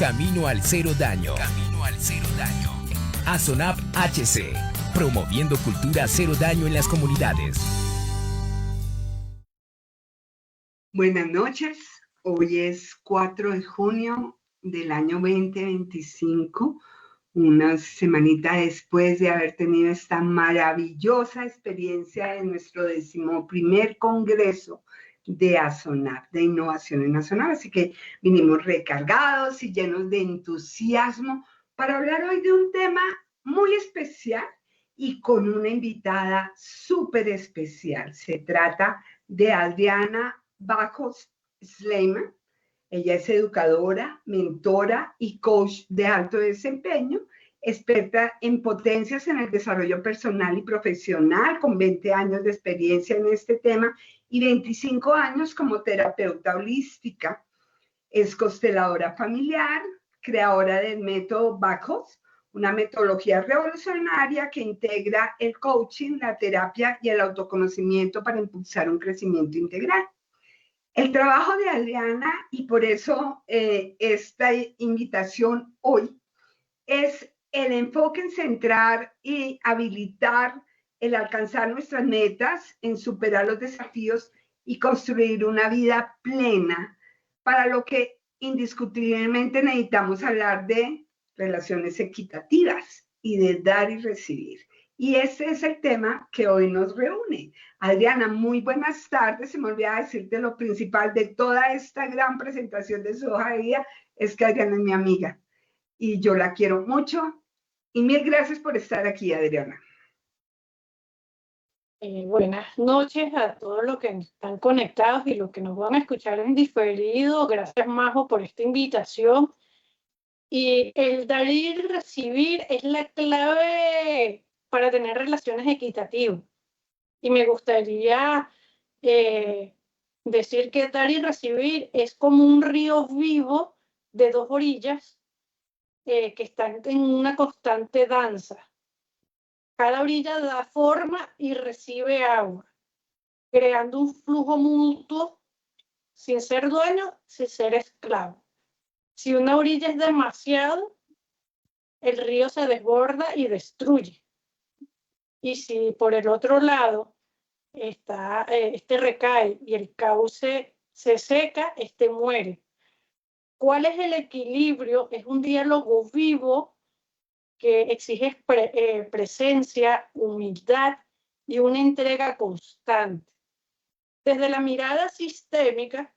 Camino al cero daño. Camino al cero daño. ASONAP HC, promoviendo cultura cero daño en las comunidades. Buenas noches, hoy es 4 de junio del año 2025, una semanita después de haber tenido esta maravillosa experiencia en nuestro 11º Congreso de ASONAP, de Innovaciones Nacionales. Así que vinimos recargados y llenos de entusiasmo para hablar hoy de un tema muy especial y con una invitada súper especial. Se trata de Adriana Bajos Sleiman. Ella es educadora, mentora y coach de alto desempeño, experta en potencias en el desarrollo personal y profesional, con 20 años de experiencia en este tema y 25 años como terapeuta holística. Es consteladora familiar, creadora del método Bajos, una metodología revolucionaria que integra el coaching, la terapia y el autoconocimiento para impulsar un crecimiento integral. El trabajo de Adriana, y por eso esta invitación hoy, es el enfoque en centrar y habilitar el alcanzar nuestras metas, en superar los desafíos y construir una vida plena, para lo que indiscutiblemente necesitamos hablar de relaciones equitativas y de dar y recibir. Y ese es el tema que hoy nos reúne. Adriana, muy buenas tardes. Se me olvidaba decirte lo principal de toda esta gran presentación de su hoja de vida, es que Adriana es mi amiga y yo la quiero mucho. Y mil gracias por estar aquí, Adriana. Buenas noches a todos los que están conectados y los que nos van a escuchar en diferido. Gracias, Majo, por esta invitación. Y el dar y recibir es la clave para tener relaciones equitativas. Y me gustaría decir que dar y recibir es como un río vivo de dos orillas que están en una constante danza. Cada orilla da forma y recibe agua, creando un flujo mutuo sin ser dueño, sin ser esclavo. Si una orilla es demasiado, el río se desborda y destruye. Y si por el otro lado este recae y el cauce se seca, este muere. ¿Cuál es el equilibrio? Es un diálogo vivo que exige presencia, humildad y una entrega constante. Desde la mirada sistémica,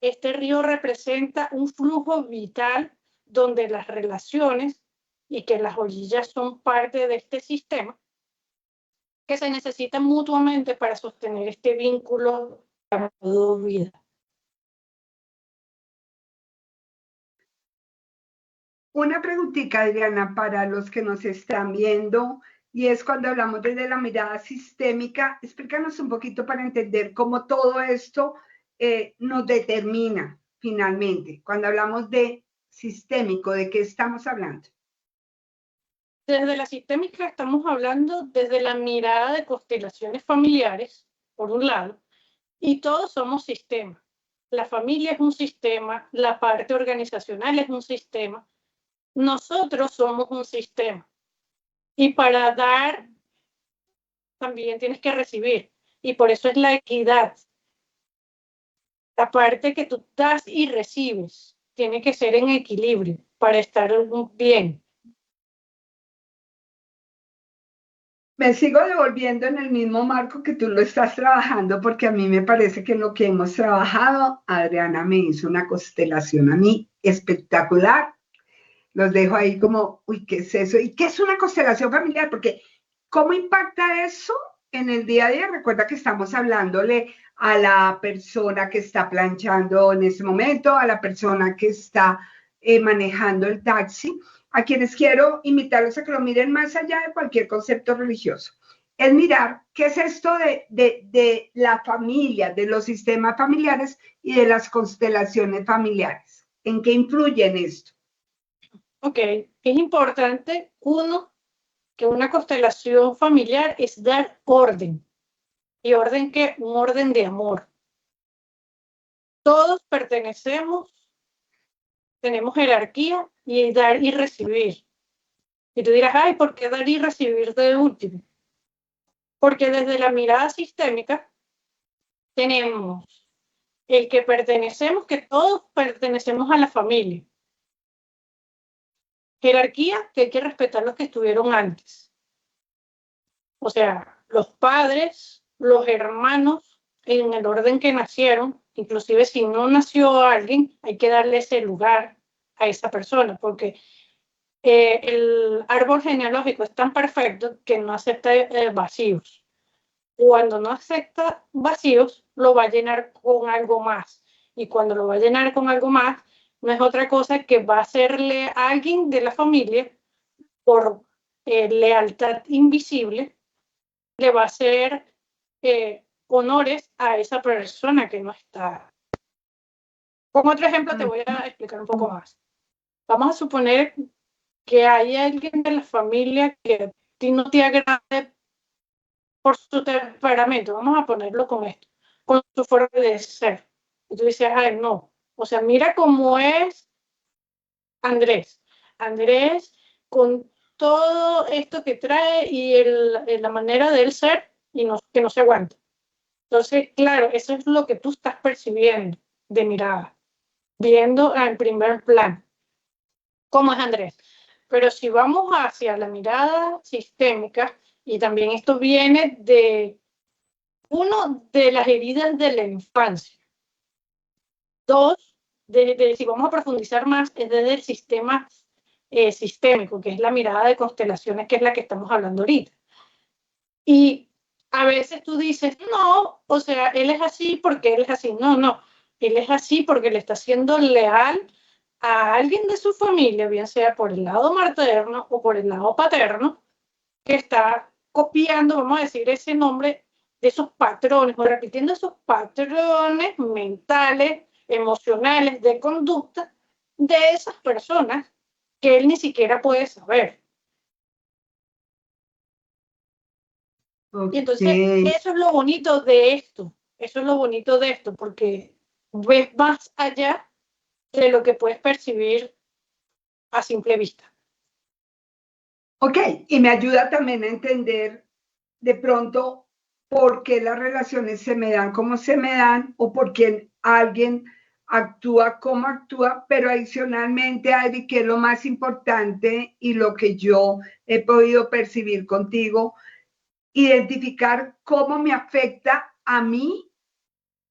este río representa un flujo vital donde las relaciones y que las orillas son parte de este sistema que se necesitan mutuamente para sostener este vínculo llamado vida. Una preguntita, Adriana, para los que nos están viendo, y es cuando hablamos desde la mirada sistémica, explícanos un poquito para entender cómo todo esto nos determina finalmente. Cuando hablamos de sistémico, ¿de qué estamos hablando? Desde la sistémica estamos hablando desde la mirada de constelaciones familiares, por un lado, y todos somos sistemas. La familia es un sistema, la parte organizacional es un sistema, nosotros somos un sistema. Y para dar, también tienes que recibir. Y por eso es la equidad. La parte que tú das y recibes tiene que ser en equilibrio para estar bien. Me sigo devolviendo en el mismo marco que tú lo estás trabajando, porque a mí me parece que lo que hemos trabajado, Adriana me hizo una constelación a mí espectacular. Los dejo ahí como, uy, ¿qué es eso? ¿Y qué es una constelación familiar? Porque, ¿cómo impacta eso en el día a día? Recuerda que estamos hablándole a la persona que está planchando en ese momento, a la persona que está manejando el taxi, a quienes quiero invitarlos a que lo miren más allá de cualquier concepto religioso. Es mirar qué es esto de la familia, de los sistemas familiares y de las constelaciones familiares. ¿En qué influyen esto? Ok, es importante, uno, que una constelación familiar es dar orden. ¿Y orden qué? Un orden de amor. Todos pertenecemos tenemos jerarquía y dar y recibir. Y tú dirás, ay, ¿por qué dar y recibir de último? Porque desde la mirada sistémica tenemos el que pertenecemos, que todos pertenecemos a la familia. Jerarquía, que hay que respetar los que estuvieron antes. O sea, los padres, los hermanos, en el orden que nacieron, inclusive si no nació alguien, hay que darle ese lugar a esa persona, porque el árbol genealógico es tan perfecto que no acepta vacíos. Cuando no acepta vacíos, lo va a llenar con algo más. Y cuando lo va a llenar con algo más, no es otra cosa que va a hacerle a alguien de la familia, por lealtad invisible, le va a hacer honores a esa persona que no está. Con otro ejemplo te voy a explicar un poco más. Vamos a suponer que hay alguien de la familia que a ti no te agrade por su temperamento, vamos a ponerlo con esto, con su forma de ser. Y tú dices, ay, no, o sea, mira cómo es Andrés. Andrés, con todo esto que trae y la manera de él ser, y no, que no se aguanta. Entonces, claro, eso es lo que tú estás percibiendo de mirada, viendo en primer plano cómo es Andrés. Pero si vamos hacia la mirada sistémica, y también esto viene de uno, de las heridas de la infancia. Dos, si vamos a profundizar más, es desde el sistema sistémico, que es la mirada de constelaciones, que es la que estamos hablando ahorita. Y a veces tú dices, no, o sea, él es así porque él es así. No, no, él es así porque le está siendo leal a alguien de su familia, bien sea por el lado materno o por el lado paterno, que está copiando, vamos a decir, ese nombre de esos patrones, o repitiendo esos patrones mentales, emocionales, de conducta de esas personas que él ni siquiera puede saber. Y entonces, eso es lo bonito de esto, porque ves más allá de lo que puedes percibir a simple vista. Ok, y me ayuda también a entender de pronto por qué las relaciones se me dan como se me dan o por qué alguien actúa como actúa, pero adicionalmente, Adri, que es lo más importante y lo que yo he podido percibir contigo, identificar cómo me afecta a mí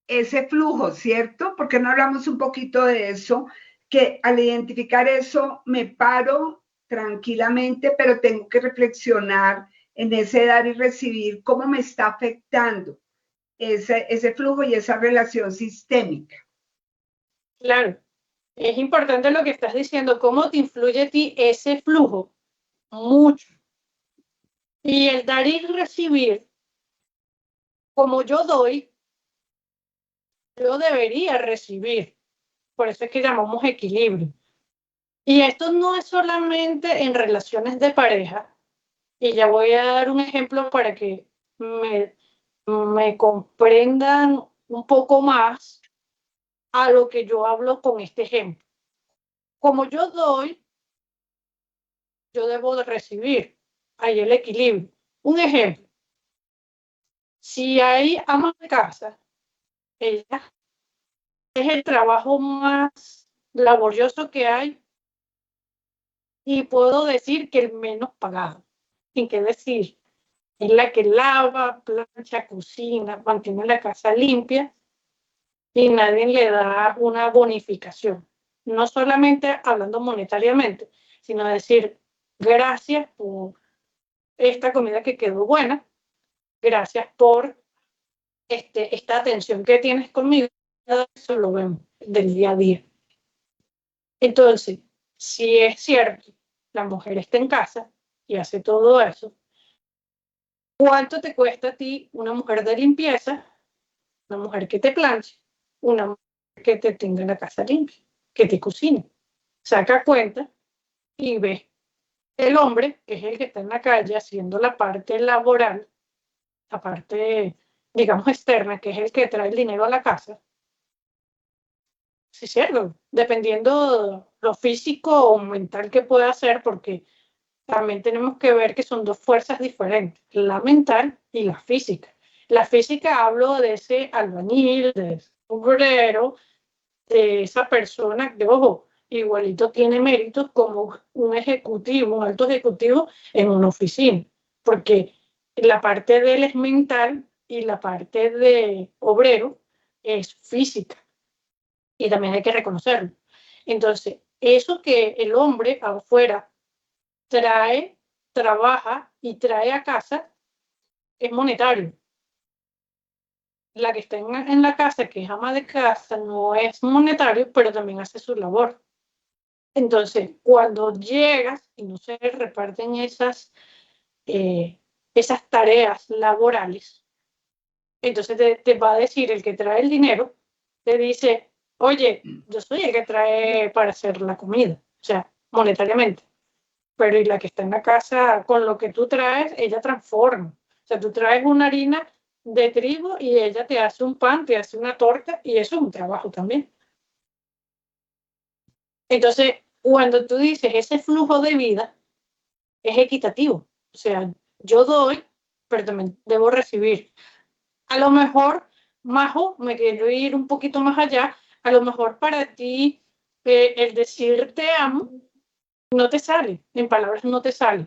ese flujo, ¿cierto? Porque no hablamos un poquito de eso, que al identificar eso me paro tranquilamente, pero tengo que reflexionar en ese dar y recibir cómo me está afectando ese flujo y esa relación sistémica. Claro, es importante lo que estás diciendo, cómo te influye a ti ese flujo, mucho. Y el dar y recibir, como yo doy, yo debería recibir. Por eso es que llamamos equilibrio. Y esto no es solamente en relaciones de pareja. Y ya voy a dar un ejemplo para que me comprendan un poco más a lo que yo hablo con este ejemplo. Como yo doy, yo debo de recibir. Ahí el equilibrio. Un ejemplo. Si hay amas de casa, ella es el trabajo más laborioso que hay y puedo decir que el menos pagado. Sin que decir, es la que lava, plancha, cocina, mantiene la casa limpia y nadie le da una bonificación. No solamente hablando monetariamente, sino decir gracias por esta comida que quedó buena, gracias por esta atención que tienes conmigo. Eso lo vemos del día a día. Entonces, si es cierto, la mujer está en casa y hace todo eso, ¿cuánto te cuesta a ti una mujer de limpieza, una mujer que te planche, una mujer que te tenga la casa limpia, que te cocine? Saca cuenta y ve el hombre, que es el que está en la calle haciendo la parte laboral, la parte, digamos, externa, que es el que trae el dinero a la casa, sí, cierto, dependiendo lo físico o mental que pueda hacer, porque también tenemos que ver que son dos fuerzas diferentes, la mental y la física. La física hablo de ese albañil, de ese obrero, de esa persona que, ojo, igualito tiene méritos como un ejecutivo, un alto ejecutivo en una oficina, porque la parte de él es mental y la parte de obrero es física, y también hay que reconocerlo. Entonces, eso que el hombre afuera trae, trabaja y trae a casa es monetario. La que está en la casa, que es ama de casa, no es monetario, pero también hace su labor. Entonces, cuando llegas y no se reparten esas tareas laborales, entonces te va a decir el que trae el dinero, te dice, oye, yo soy el que trae para hacer la comida, o sea, monetariamente. Pero y la que está en la casa, con lo que tú traes, ella transforma. O sea, tú traes una harina de trigo y ella te hace un pan, te hace una torta, y eso es un trabajo también. Entonces, cuando tú dices ese flujo de vida es equitativo. O sea, yo doy, pero también debo recibir. A lo mejor, Majo, me quiero ir un poquito más allá, a lo mejor para ti el decir te amo no te sale, en palabras no te sale,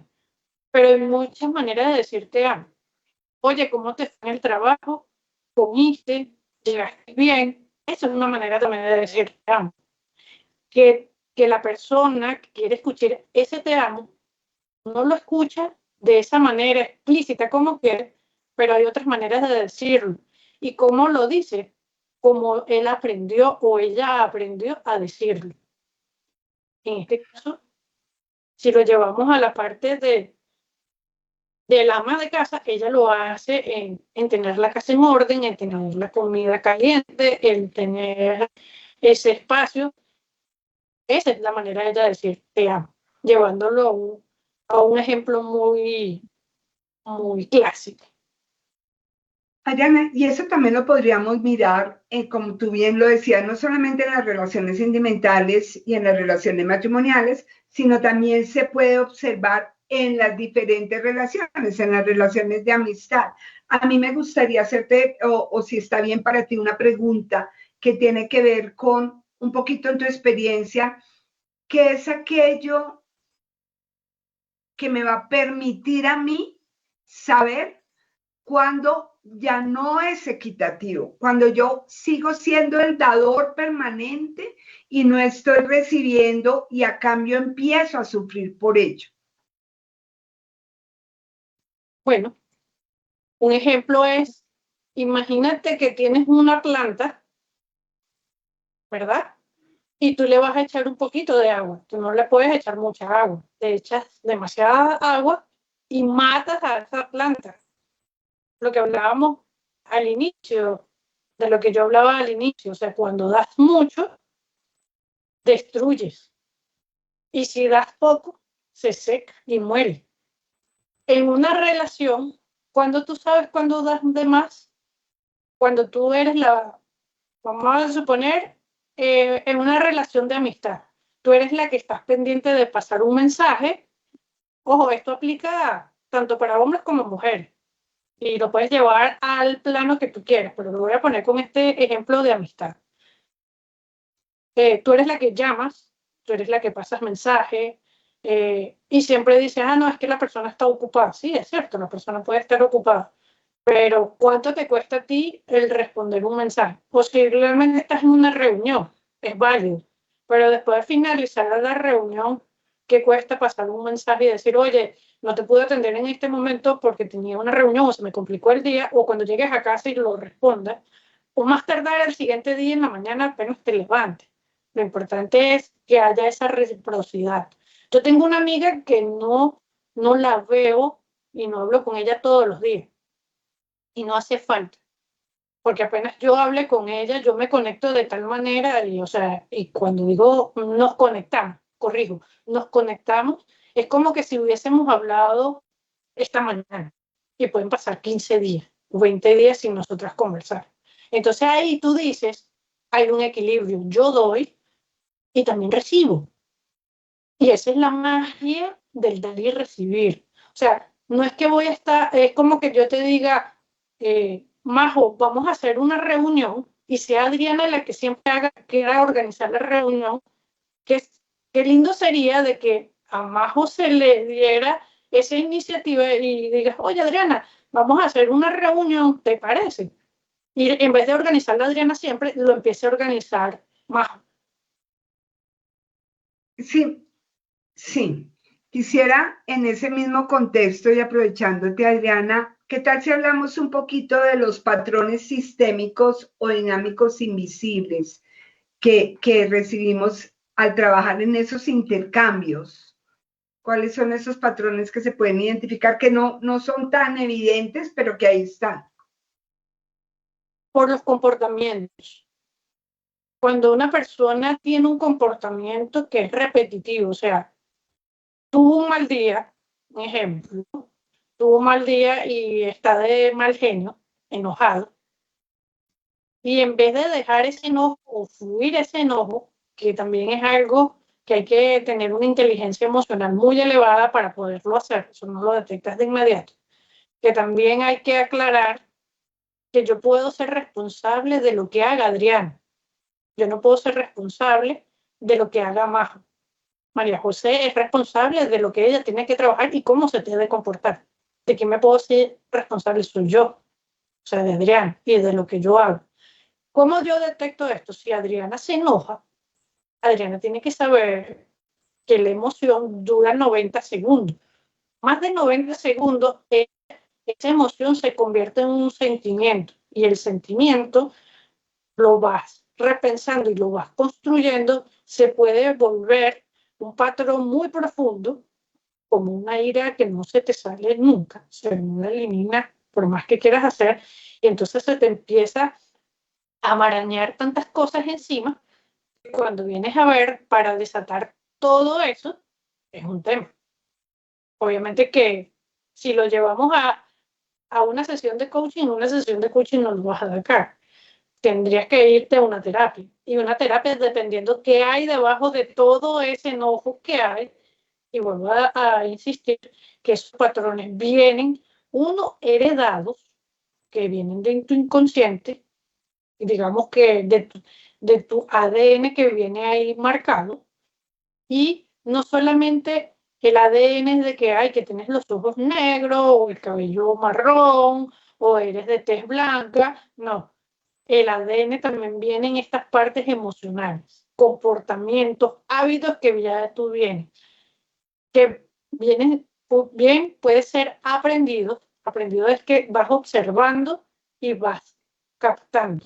pero hay muchas maneras de decir te amo. Oye, ¿cómo te fue en el trabajo? ¿Comiste? ¿Llegaste bien? Eso es una manera también de decir te amo. Que la persona que quiere escuchar ese te amo no lo escucha de esa manera explícita como quiere, pero hay otras maneras de decirlo. ¿Y cómo lo dice? Como él aprendió o ella aprendió a decirlo. En este caso, si lo llevamos a la parte del ama de casa, ella lo hace en tener la casa en orden, en tener la comida caliente, en tener ese espacio. Esa es la manera de ella decir te amo, llevándolo a un ejemplo muy, muy clásico. Ariana, y eso también lo podríamos mirar, como tú bien lo decías, no solamente en las relaciones sentimentales y en las relaciones matrimoniales, sino también se puede observar en las diferentes relaciones, en las relaciones de amistad. A mí me gustaría hacerte, o si está bien para ti, una pregunta que tiene que ver con un poquito en tu experiencia, ¿qué es aquello que me va a permitir a mí saber cuando ya no es equitativo, cuando yo sigo siendo el dador permanente y no estoy recibiendo y a cambio empiezo a sufrir por ello? Bueno, un ejemplo es, imagínate que tienes una planta, ¿verdad? Y tú le vas a echar un poquito de agua. Tú no le puedes echar mucha agua. Le echas demasiada agua y matas a esa planta. Lo que hablábamos al inicio, de lo que yo hablaba al inicio, o sea, cuando das mucho, destruyes. Y si das poco, se seca y muere. En una relación, cuando tú sabes cuándo das de más, cuando tú eres vamos a suponer, en una relación de amistad, tú eres la que estás pendiente de pasar un mensaje. Ojo, esto aplica tanto para hombres como mujeres. Y lo puedes llevar al plano que tú quieras, pero lo voy a poner con este ejemplo de amistad. Tú eres la que llamas, tú eres la que pasas mensaje, y siempre dices, no, es que la persona está ocupada. Sí, es cierto, la persona puede estar ocupada, pero ¿cuánto te cuesta a ti el responder un mensaje? Posiblemente estás en una reunión, es válido, pero después de finalizar la reunión, ¿qué cuesta pasar un mensaje y decir, oye, no te pude atender en este momento porque tenía una reunión o se me complicó el día, o cuando llegues a casa y lo respondas, o más tardar el siguiente día en la mañana apenas te levantes? Lo importante es que haya esa reciprocidad. Yo tengo una amiga que no la veo y no hablo con ella todos los días, y no hace falta, porque apenas yo hable con ella, yo me conecto de tal manera, y, o sea, y cuando digo nos conectamos, corrijo, nos conectamos, es como que si hubiésemos hablado esta mañana, y pueden pasar 15 días, 20 días sin nosotras conversar. Entonces ahí tú dices, hay un equilibrio. Yo doy y también recibo. Y esa es la magia del dar y recibir. O sea, no es que voy a estar, es como que yo te diga, Majo, vamos a hacer una reunión y sea Adriana la que siempre quiera organizar la reunión. Qué, qué lindo sería de que a Majo se le diera esa iniciativa y digas, oye Adriana, vamos a hacer una reunión, ¿te parece? Y en vez de organizarla Adriana siempre, lo empiece a organizar Majo. Sí, sí. Quisiera en ese mismo contexto y aprovechándote, Adriana, ¿qué tal si hablamos un poquito de los patrones sistémicos o dinámicos invisibles que recibimos al trabajar en esos intercambios? ¿Cuáles son esos patrones que se pueden identificar que no son tan evidentes, pero que ahí están? Por los comportamientos. Cuando una persona tiene un comportamiento que es repetitivo, o sea, tuvo un mal día, un ejemplo, tuvo un mal día y está de mal genio, enojado, y en vez de dejar ese enojo o fluir ese enojo, que también es algo que hay que tener una inteligencia emocional muy elevada para poderlo hacer, eso no lo detectas de inmediato, que también hay que aclarar que yo puedo ser responsable de lo que haga Adrián. Yo no puedo ser responsable de lo que haga Majo. María José es responsable de lo que ella tiene que trabajar y cómo se debe comportar. De quién me puedo ser responsable soy yo, o sea, de Adrián y de lo que yo hago. ¿Cómo yo detecto esto? Si Adriana se enoja, Adriana tiene que saber que la emoción dura 90 segundos. Más de 90 segundos, esa emoción se convierte en un sentimiento y el sentimiento lo vas repensando y lo vas construyendo, se puede volver un patrón muy profundo, como una ira que no se te sale nunca, se no elimina por más que quieras hacer, y entonces se te empieza a marañar tantas cosas encima, que cuando vienes a ver para desatar todo eso, es un tema. Obviamente que si lo llevamos a una sesión de coaching no lo vas a sacar. Tendrías que irte a una terapia. Y una terapia dependiendo qué hay debajo de todo ese enojo que hay. Y vuelvo a insistir que esos patrones vienen, uno, heredados, que vienen de tu inconsciente, y digamos que de tu ADN que viene ahí marcado. Y no solamente el ADN es de que hay que tienes los ojos negros o el cabello marrón o eres de tez blanca, no. El ADN también viene en estas partes emocionales, comportamientos, hábitos que ya tú vienes, que vienen bien, puede ser aprendido. Aprendido es que vas observando y vas captando.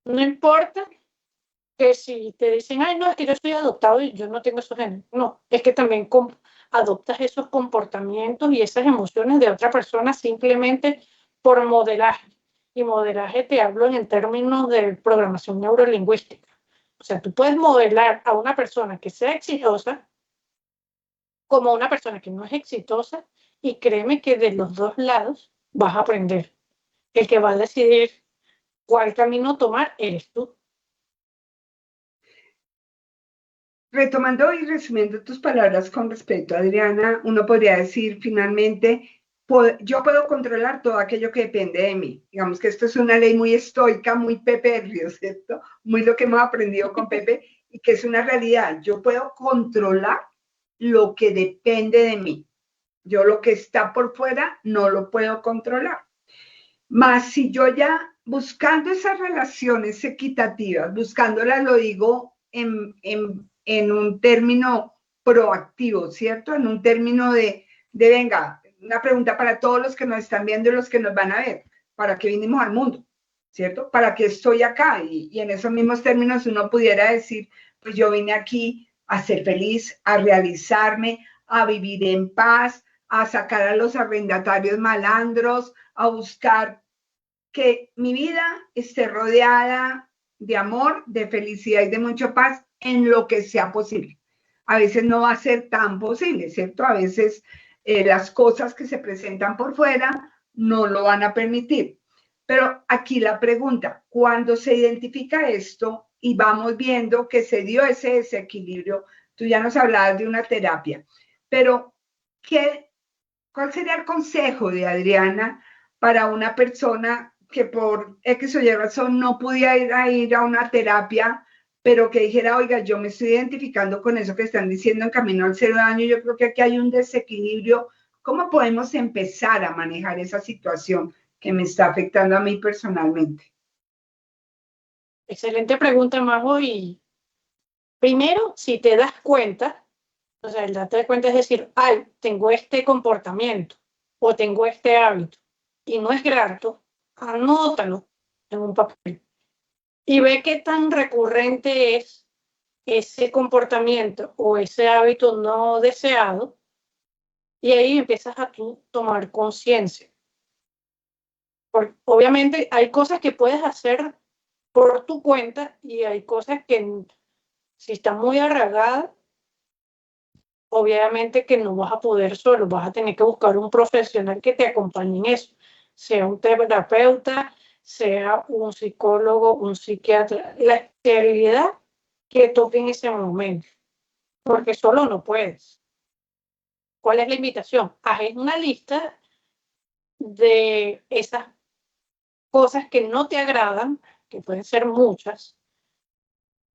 No importa que si te dicen, ay, no, es que yo soy adoptado y yo no tengo esos genes. No, es que también adoptas esos comportamientos y esas emociones de otra persona simplemente por modelaje. Y modelaje te hablo en términos de programación neurolingüística. O sea, tú puedes modelar a una persona que sea exitosa como a una persona que no es exitosa y créeme que de los dos lados vas a aprender. El que va a decidir cuál camino tomar eres tú. Retomando y resumiendo tus palabras con respecto a Adriana, uno podría decir finalmente, yo puedo controlar todo aquello que depende de mí. Digamos que esto es una ley muy estoica, muy Pepe Río, ¿cierto? Muy lo que hemos aprendido con Pepe y que es una realidad. Yo puedo controlar lo que depende de mí. Yo lo que está por fuera no lo puedo controlar. Más si yo ya buscando esas relaciones equitativas, buscándolas, lo digo en un término proactivo, ¿cierto? En un término venga, una pregunta para todos los que nos están viendo y los que nos van a ver. ¿Para qué vinimos al mundo? ¿Cierto? ¿Para qué estoy acá? Y en esos mismos términos uno pudiera decir, pues yo vine aquí a ser feliz, a realizarme, a vivir en paz, a sacar a los arrendatarios malandros, a buscar que mi vida esté rodeada de amor, de felicidad y de mucha paz en lo que sea posible. A veces no va a ser tan posible, ¿cierto? A veces las cosas que se presentan por fuera no lo van a permitir. Pero aquí la pregunta, cuando se identifica esto y vamos viendo que se dio ese desequilibrio. Tú ya nos hablabas de una terapia, pero ¿cuál sería el consejo de Adriana para una persona que por X o Y razón no pudiera ir a una terapia, pero que dijera, oiga, yo me estoy identificando con eso que están diciendo en Camino al Cero Daño, yo creo que aquí hay un desequilibrio? ¿Cómo podemos empezar a manejar esa situación que me está afectando a mí personalmente? Excelente pregunta, Majo. Y primero, si te das cuenta, o sea, el darte cuenta es decir, ay, tengo este comportamiento o tengo este hábito y no es grato, anótalo en un papel y ve qué tan recurrente es ese comportamiento o ese hábito no deseado, y ahí empiezas a tú tomar conciencia. Porque obviamente hay cosas que puedes hacer por tu cuenta y hay cosas que si están muy arraigadas, obviamente que no vas a poder solo, vas a tener que buscar un profesional que te acompañe en eso, sea un terapeuta, sea un psicólogo, un psiquiatra, la especialidad que toque en ese momento, porque solo no puedes. ¿Cuál es la invitación? Haz una lista de esas cosas que no te agradan, que pueden ser muchas,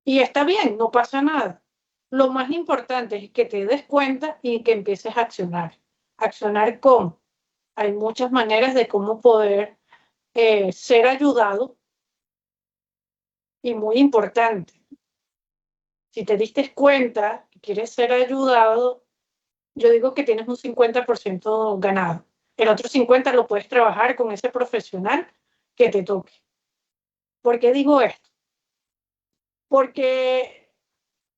y está bien, no pasa nada. Lo más importante es que te des cuenta y que empieces a accionar. ¿Accionar cómo? Hay muchas maneras de cómo poder ser ayudado, y muy importante, si te diste cuenta que quieres ser ayudado, yo digo que tienes un 50% ganado. El otro 50% lo puedes trabajar con ese profesional que te toque. ¿Por qué digo esto? Porque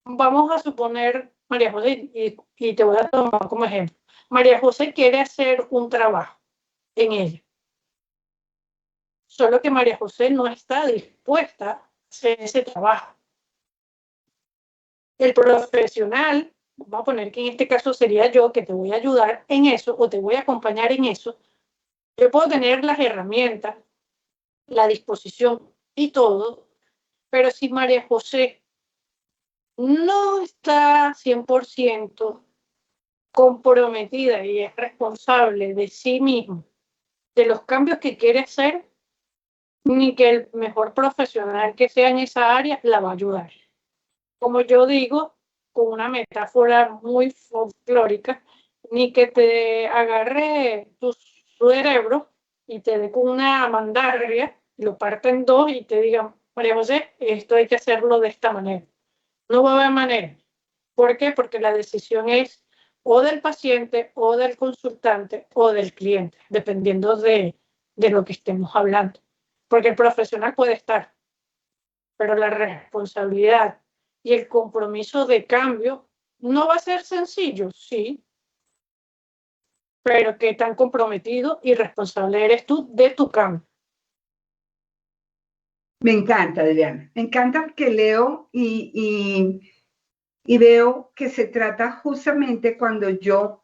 vamos a suponer, María José, y te voy a tomar como ejemplo. María José quiere hacer un trabajo en ella, solo que María José no está dispuesta a hacer ese trabajo. El profesional, vamos a poner que en este caso sería yo, que te voy a ayudar en eso o te voy a acompañar en eso. Yo puedo tener las herramientas, la disposición y todo, pero si María José no está 100% comprometida y es responsable de sí misma, de los cambios que quiere hacer, ni que el mejor profesional que sea en esa área la va a ayudar. Como yo digo, con una metáfora muy folclórica, ni que te agarre tu cerebro y te dé con una mandarria, lo parte en dos y te diga, María José, esto hay que hacerlo de esta manera. No va a haber manera. ¿Por qué? Porque la decisión es o del paciente, o del consultante, o del cliente, dependiendo de lo que estemos hablando. Porque el profesional puede estar, pero la responsabilidad y el compromiso de cambio no va a ser sencillo, sí, pero qué tan comprometido y responsable eres tú de tu cambio. Me encanta, Adriana. Me encanta que leo y veo que se trata justamente cuando yo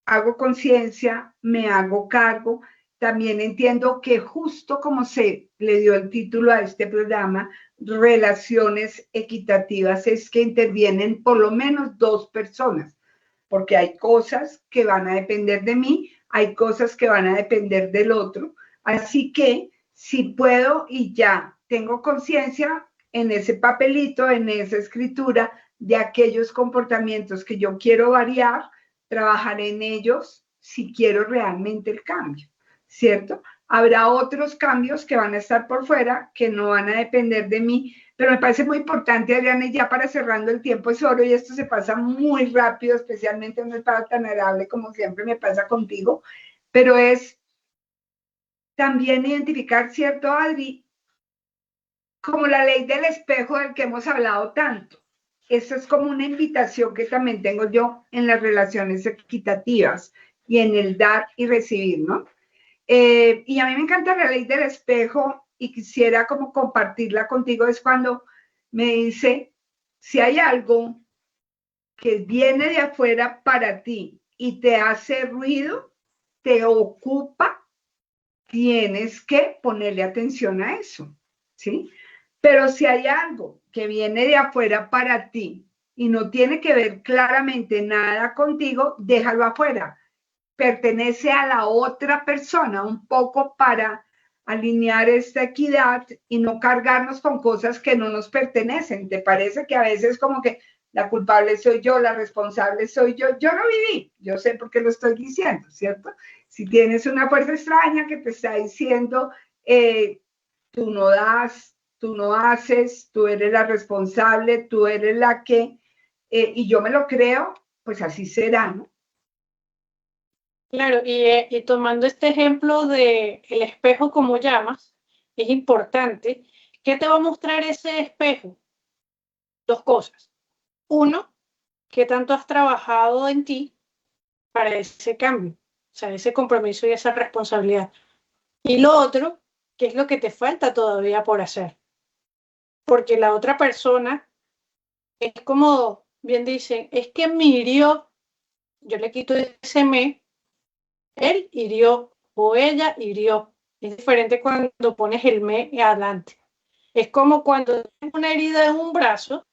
hago conciencia, me hago cargo. También entiendo que justo como se le dio el título a este programa, relaciones equitativas, es que intervienen por lo menos dos personas, porque hay cosas que van a depender de mí, hay cosas que van a depender del otro. Así que si puedo y ya tengo conciencia en ese papelito, en esa escritura de aquellos comportamientos que yo quiero variar, trabajaré en ellos si quiero realmente el cambio, ¿cierto? Habrá otros cambios que van a estar por fuera, que no van a depender de mí, pero me parece muy importante, Adriana, y ya para cerrando, el tiempo es oro y esto se pasa muy rápido, especialmente en un estado tan agradable como siempre me pasa contigo, pero es también identificar, ¿cierto, Adri? Como la ley del espejo del que hemos hablado tanto. Eso es como una invitación que también tengo yo en las relaciones equitativas y en el dar y recibir, ¿no? Y a mí me encanta la ley del espejo y quisiera como compartirla contigo, es cuando me dice, si hay algo que viene de afuera para ti y te hace ruido, te ocupa, tienes que ponerle atención a eso, ¿sí? Pero si hay algo que viene de afuera para ti y no tiene que ver claramente nada contigo, déjalo afuera. Pertenece a la otra persona un poco para alinear esta equidad y no cargarnos con cosas que no nos pertenecen. ¿Te parece que a veces como que la culpable soy yo, la responsable soy yo? Yo no viví, yo sé por qué lo estoy diciendo, ¿cierto? Si tienes una fuerza extraña que te está diciendo, tú no das, tú no haces, tú eres la responsable, tú eres la que, y yo me lo creo, pues así será, ¿no? Claro, y tomando este ejemplo de el espejo como llamas, es importante. ¿Qué te va a mostrar ese espejo? Dos cosas. Uno, qué tanto has trabajado en ti para ese cambio, o sea, ese compromiso y esa responsabilidad. Y lo otro, qué es lo que te falta todavía por hacer. Porque la otra persona es como, bien dicen, es que me hirió, yo le quito ese me, él hirió o ella hirió. Es diferente cuando pones el me adelante. Es como cuando tienes una herida en un brazo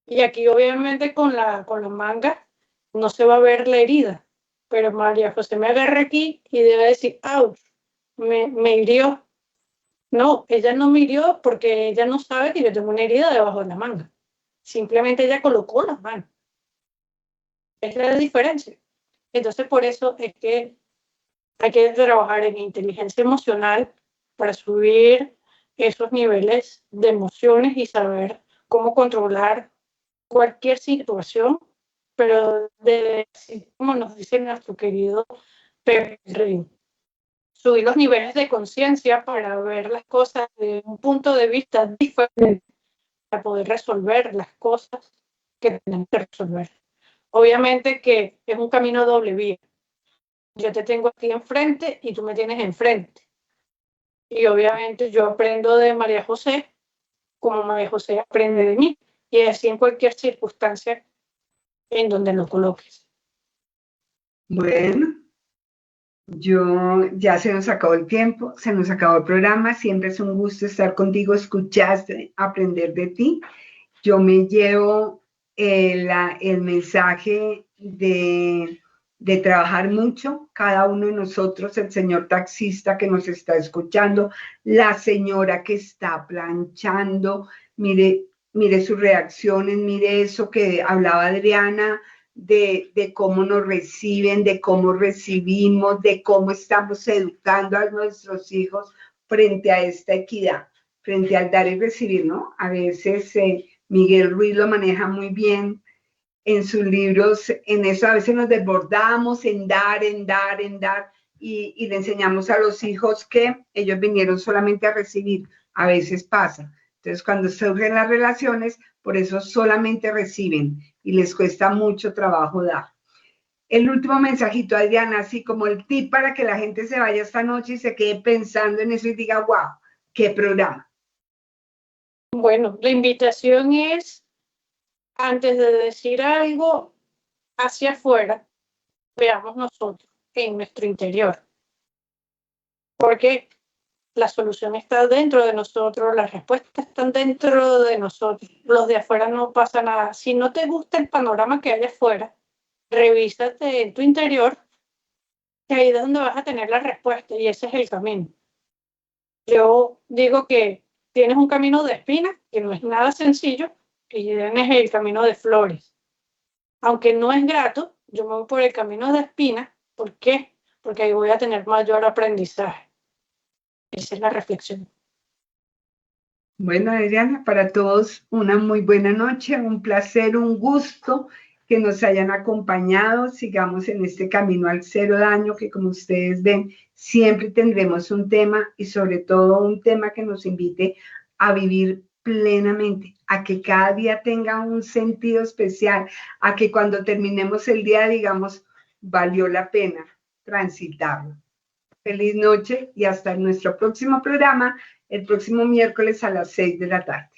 y aquí obviamente con la manga no se va a ver la herida. Pero María José me agarra aquí y debe decir, ouch, me hirió. No, ella no me hirió porque ella no sabe que yo tengo una herida debajo de la manga. Simplemente ella colocó las manos. Es la diferencia. Entonces, por eso es que hay que trabajar en inteligencia emocional para subir esos niveles de emociones y saber cómo controlar cualquier situación, pero de, como nos dice nuestro querido Pepe, subir los niveles de conciencia para ver las cosas de un punto de vista diferente, para poder resolver las cosas que tenemos que resolver. Obviamente que es un camino doble vía. Yo te tengo aquí enfrente y tú me tienes enfrente. Y obviamente yo aprendo de María José como María José aprende de mí. Y así en cualquier circunstancia en donde lo coloques. Bueno, yo ya se nos acabó el tiempo, se nos acabó el programa. Siempre es un gusto estar contigo, escucharte, aprender de ti. Yo me llevo el mensaje de trabajar mucho, cada uno de nosotros, el señor taxista que nos está escuchando, la señora que está planchando, mire sus reacciones, mire eso que hablaba Adriana, de cómo nos reciben, de cómo recibimos, de cómo estamos educando a nuestros hijos frente a esta equidad, frente al dar y recibir, ¿no? A veces Miguel Ruiz lo maneja muy bien en sus libros, en eso a veces nos desbordamos en dar, y le enseñamos a los hijos que ellos vinieron solamente a recibir, a veces pasa. Entonces, cuando surgen las relaciones, por eso solamente reciben y les cuesta mucho trabajo dar. El último mensajito, Adriana, así como el tip para que la gente se vaya esta noche y se quede pensando en eso y diga, wow, qué programa. Bueno, la invitación es, antes de decir algo hacia afuera, veamos nosotros en nuestro interior. Porque la solución está dentro de nosotros, las respuestas están dentro de nosotros. Los de afuera no pasa nada. Si no te gusta el panorama que hay afuera, revísate en tu interior, que ahí es donde vas a tener la respuesta y ese es el camino. Yo digo que tienes un camino de espinas, que no es nada sencillo, y tienes el camino de flores. Aunque no es grato, yo me voy por el camino de espinas. ¿Por qué? Porque ahí voy a tener mayor aprendizaje. Esa es la reflexión. Bueno, Adriana, para todos una muy buena noche, un placer, un gusto que nos hayan acompañado. Sigamos en este camino al cero daño, que como ustedes ven, siempre tendremos un tema y sobre todo un tema que nos invite a vivir plenamente, a que cada día tenga un sentido especial, a que cuando terminemos el día digamos, valió la pena transitarlo. Feliz noche y hasta nuestro próximo programa, el próximo miércoles a las 6 de la tarde.